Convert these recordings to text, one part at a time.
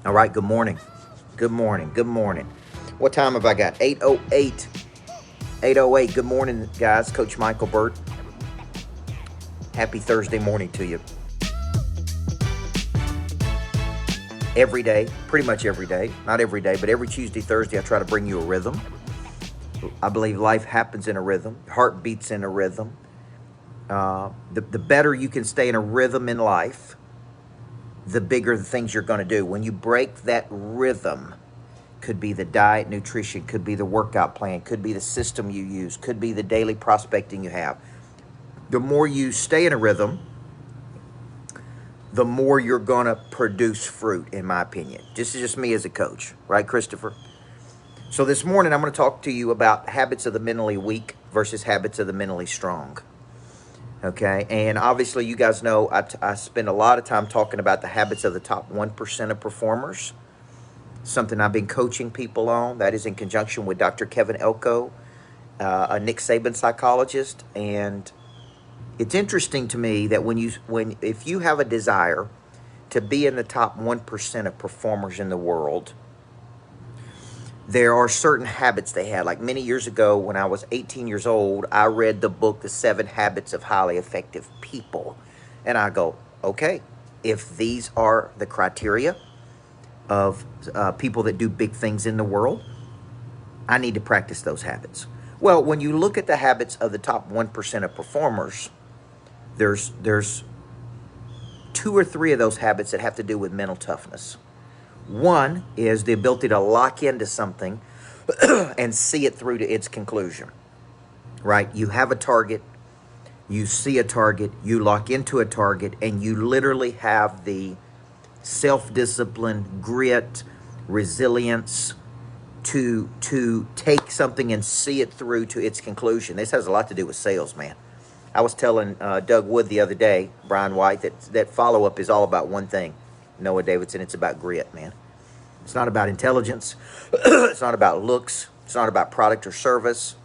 All right, good morning. Good morning. Good morning. What time have I got? 8:08. 8:08. Good morning, guys. Coach Michael Burt. Happy Thursday morning to you. Every day, pretty much every day, not every day, but every Tuesday, Thursday, I try to bring you a rhythm. I believe life happens in a rhythm, heart beats in a rhythm. The better you can stay in a rhythm in life, the bigger the things you're going to do. When you break that rhythm, could be the diet, nutrition, could be the workout plan, could be the system you use, could be the daily prospecting you have. The more you stay in a rhythm, the more you're going to produce fruit, in my opinion. This is just me as a coach, right, Christopher? So this morning, I'm going to talk to you about habits of the mentally weak versus habits of the mentally strong. Okay, and obviously you guys know I spend a lot of time talking about the habits of the top 1% of performers, something I've been coaching people on. That is in conjunction with Dr. Kevin Elko, a Nick Saban psychologist. And it's interesting to me that if you have a desire to be in the top 1% of performers in the world, there are certain habits they had. Like many years ago, when I was 18 years old, I read the book, The 7 Habits of Highly Effective People. And I go, okay, if these are the criteria of people that do big things in the world, I need to practice those habits. Well, when you look at the habits of the top 1% of performers, there's 2 or 3 of those habits that have to do with mental toughness. One is the ability to lock into something and see it through to its conclusion, right? You have a target, you see a target, you lock into a target, and you literally have the self-discipline, grit, resilience to take something and see it through to its conclusion. This has a lot to do with sales, man. I was telling Doug Wood the other day, Brian White, that follow-up is all about one thing. Noah Davidson, it's about grit, man. It's not about intelligence. It's not about looks. It's not about product or service.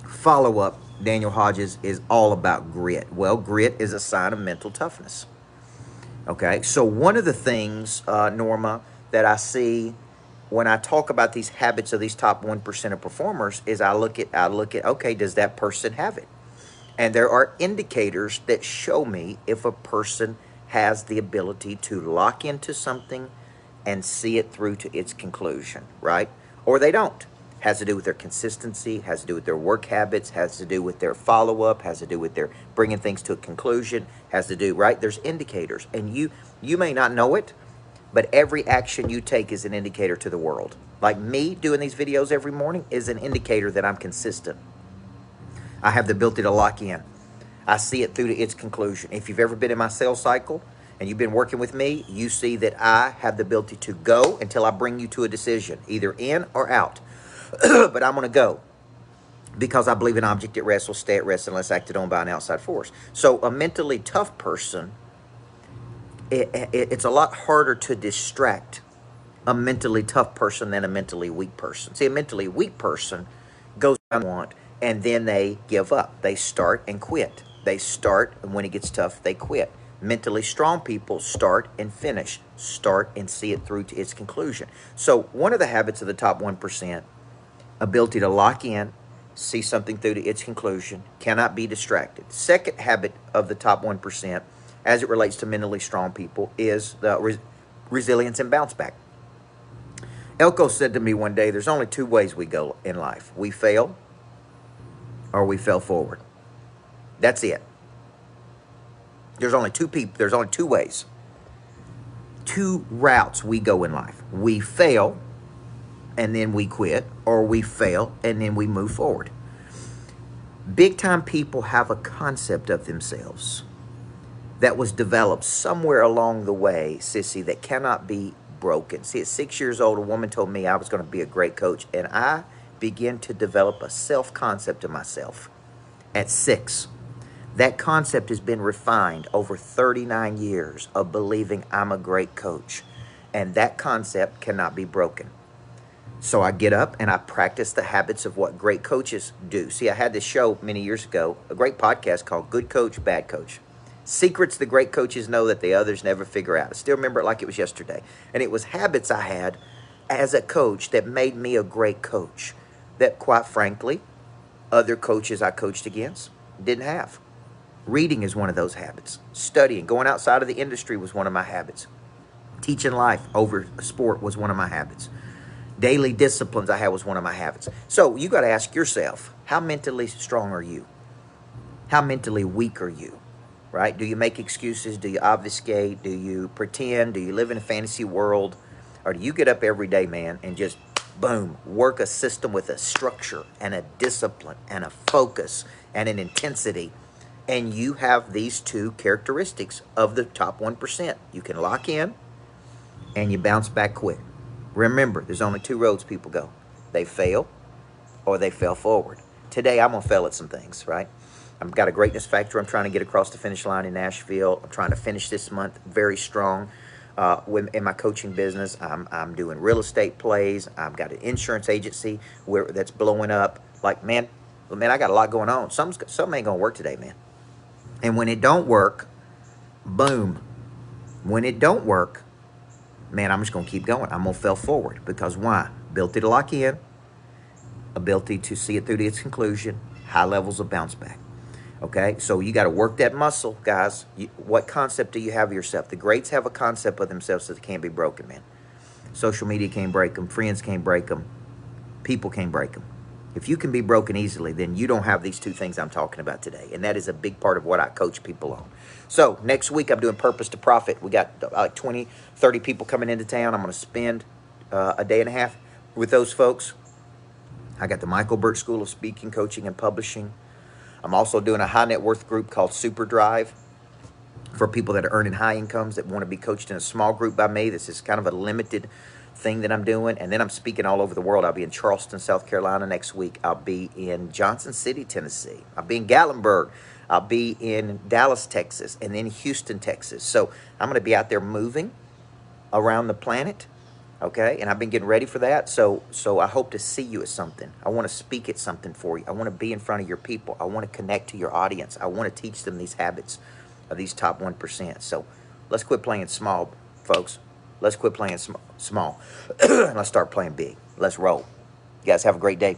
Follow-up, Daniel Hodges, is all about grit. Well, grit is a sign of mental toughness. Okay, so one of the things, Norma, that I see when I talk about these habits of these top 1% of performers is I look at, okay, does that person have it? And there are indicators that show me if a person has the ability to lock into something and see it through to its conclusion, right? Or they don't. Has to do with their consistency, has to do with their work habits, has to do with their follow-up, has to do with their bringing things to a conclusion, has to do, right? There's indicators. And you may not know it, but every action you take is an indicator to the world. Like me doing these videos every morning is an indicator that I'm consistent. I have the ability to lock in. I see it through to its conclusion. If you've ever been in my sales cycle and you've been working with me, you see that I have the ability to go until I bring you to a decision, either in or out. But I'm going to go because I believe an object at rest will stay at rest unless acted on by an outside force. So a mentally tough person, it's a lot harder to distract a mentally tough person than a mentally weak person. See, a mentally weak person goes down want, and then they give up. They start and quit. They start, and when it gets tough, they quit. Mentally strong people start and finish, start and see it through to its conclusion. So one of the habits of the top 1%, ability to lock in, see something through to its conclusion, cannot be distracted. Second habit of the top 1%, as it relates to mentally strong people, is the resilience and bounce back. Elko said to me one day, there's only 2 ways we go in life. We fail or we fell forward. That's it. There's only 2 ways. 2 routes we go in life. We fail and then we quit, or we fail and then we move forward. Big time people have a concept of themselves that was developed somewhere along the way, Sissy, that cannot be broken. See, at 6 years old, a woman told me I was going to be a great coach, and I began to develop a self-concept of myself at 6. That concept has been refined over 39 years of believing I'm a great coach, and that concept cannot be broken. So I get up and I practice the habits of what great coaches do. See, I had this show many years ago, a great podcast called Good Coach, Bad Coach. Secrets the great coaches know that the others never figure out. I still remember it like it was yesterday. And it was habits I had as a coach that made me a great coach that, quite frankly, other coaches I coached against didn't have. Reading is one of those habits. Studying, going outside of the industry was one of my habits. Teaching life over sport was one of my habits. Daily disciplines I had was one of my habits. So you got to ask yourself, how mentally strong are you? How mentally weak are you? Right? Do you make excuses? Do you obfuscate? Do you pretend? Do you live in a fantasy world? Or do you get up every day, man, and just, boom, work a system with a structure and a discipline and a focus and an intensity? And you have these two characteristics of the top 1%. You can lock in and you bounce back quick. Remember, there's only two roads people go. They fail or they fail forward. Today, I'm going to fail at some things, right? I've got a greatness factor I'm trying to get across the finish line in Nashville. I'm trying to finish this month very strong in my coaching business. I'm doing real estate plays. I've got an insurance agency that's blowing up. Like, man, I got a lot going on. Something ain't going to work today, man. And when it don't work, boom. When it don't work, man, I'm just going to keep going. I'm going to fail forward. Because why? Ability to lock in, ability to see it through to its conclusion, high levels of bounce back. Okay, so you got to work that muscle, guys. What concept do you have of yourself? The greats have a concept of themselves that can't be broken, man. Social media can't break them. Friends can't break them. People can't break them. If you can be broken easily, then you don't have these two things I'm talking about today. And that is a big part of what I coach people on. So next week, I'm doing Purpose to Profit. We got like 20, 30 people coming into town. I'm going to spend a day and a half with those folks. I got the Michael Burt School of Speaking, Coaching, and Publishing. I'm also doing a high net worth group called Super Drive for people that are earning high incomes that want to be coached in a small group by me. This is kind of a limited thing that I'm doing. And then I'm speaking all over the world. I'll be in Charleston, South Carolina next week. I'll be in Johnson City, Tennessee. I'll be in Gatlinburg. I'll be in Dallas, Texas, and then Houston, Texas. So I'm going to be out there moving around the planet. Okay, and I've been getting ready for that. So I hope to see you at something. I want to speak at something for you. I want to be in front of your people. I want to connect to your audience. I want to teach them these habits of these top 1%. So let's quit playing small, folks. Let's quit playing small. Let's start playing big. Let's roll. You guys have a great day.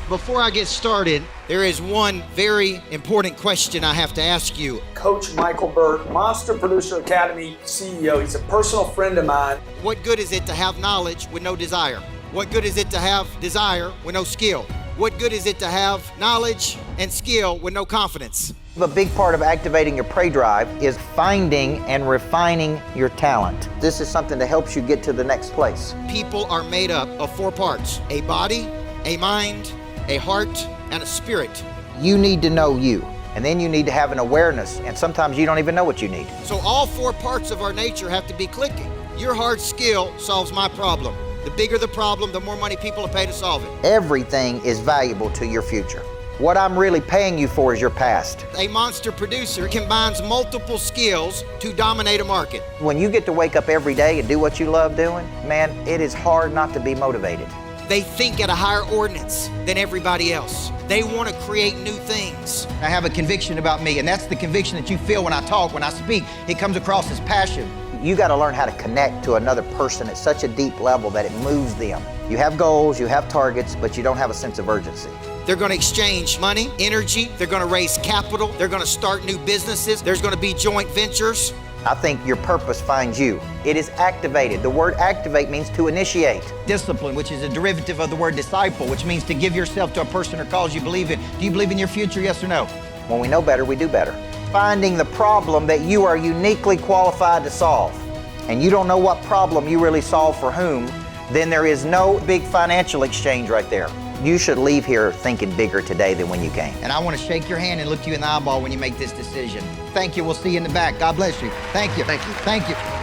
Before I get started, there is one very important question I have to ask you. Coach Michael Burt, Monster Producer Academy CEO. He's a personal friend of mine. What good is it to have knowledge with no desire? What good is it to have desire with no skill? What good is it to have knowledge and skill with no confidence? A big part of activating your prey drive is finding and refining your talent. This is something that helps you get to the next place. People are made up of 4 parts: a body, a mind, a heart, and a spirit. You need to know you, and then you need to have an awareness, and sometimes you don't even know what you need. So all 4 parts of our nature have to be clicking. Your hard skill solves my problem. The bigger the problem, the more money people will pay to solve it. Everything is valuable to your future. What I'm really paying you for is your past. A monster producer combines multiple skills to dominate a market. When you get to wake up every day and do what you love doing, man, it is hard not to be motivated. They think at a higher ordinance than everybody else. They want to create new things. I have a conviction about me, and that's the conviction that you feel when I talk, when I speak. It comes across as passion. You got to learn how to connect to another person at such a deep level that it moves them. You have goals, you have targets, but you don't have a sense of urgency. They're going to exchange money, energy. They're going to raise capital. They're going to start new businesses. There's going to be joint ventures. I think your purpose finds you. It is activated. The word activate means to initiate. Discipline, which is a derivative of the word disciple, which means to give yourself to a person or cause you believe in. Do you believe in your future, yes or no? When we know better, we do better. Finding the problem that you are uniquely qualified to solve, and you don't know what problem you really solve for whom, then there is no big financial exchange right there. You should leave here thinking bigger today than when you came. And I want to shake your hand and look you in the eyeball when you make this decision. Thank you. We'll see you in the back. God bless you. Thank you. Thank you. Thank you.